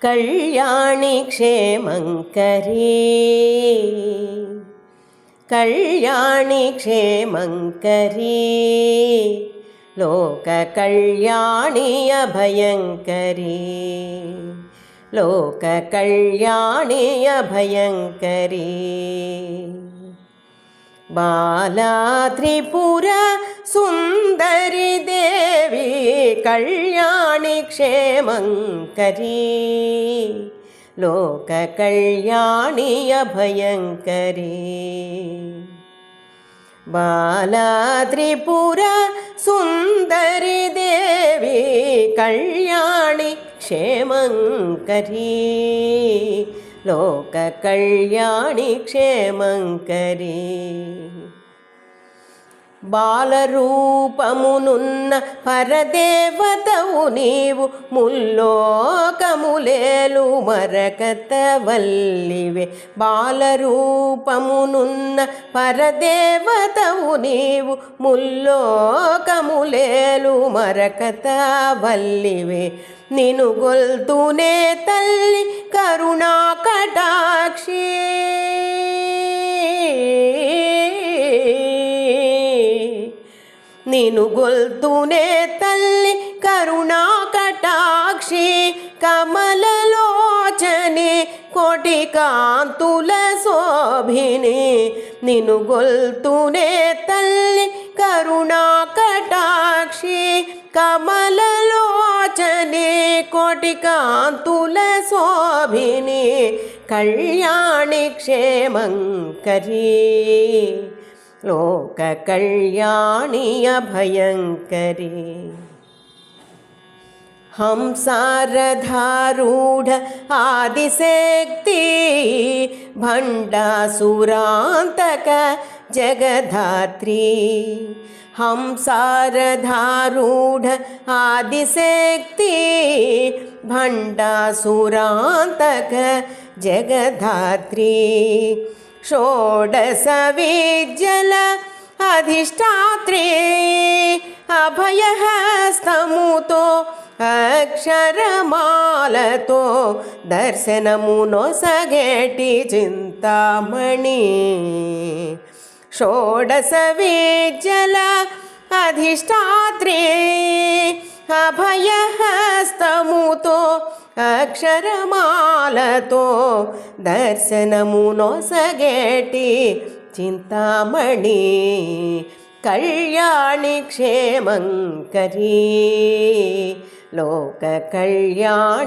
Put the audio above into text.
कल्याणी क्षेमंकरी कल्याणी क्षेमंकरी लोक कल्याणी अभयंकरी लोक कल्याणी अभयंकरी बाला त्रिपुरा सुंदरी देवी कल्याणी क्षेमंकरी लोक कल्याणी अभयंकरी बाला त्रिपुरा सुंदरी देवी कल्याणी क्षेमंकरी लोक कल्याणी क्षेमंकरी బాలరూపమునున్న పరదేవతవు నీవు ముల్లోకములేలు మరకతవల్లివే బాలరూపమునున్న పరదేవతవు నీవు ముల్లోకములేలు మరకతవల్లివే నిను గొల్తునే తల్లి కరుణా కటాక్షి నిను గొల్తునే తల్లి కరుణా కటాక్షి కమలలోచని కోటి కాంతుల శోభిని నిను గొల్తునే తల్లి కరుణా కటాక్షి కమలలోచని కోటి కాంతుల శోభిని కళ్యాణి క్షేమంకరీ लोक कल्याणी अभयंकरी हंसारधारूढ़ आदिशक्ति भंडासुरांतक जगधात्री हंसारधारूढ़ आदिशक्ति भंडासुरांतक जगधात्री षोडश विद्यल अधिष्ठात्री अभयहस्तमुतो अक्षरमालतो दर्शनमुनोसगेटी चिंतामणि षोडश विद्यल अधिष्ठात्री अभयहस्तमुतो अक्षरमालतो दर्शनमुनोसगेटी चिंतामणि कल्याणी क्षेमंकरी लोक कल्याणी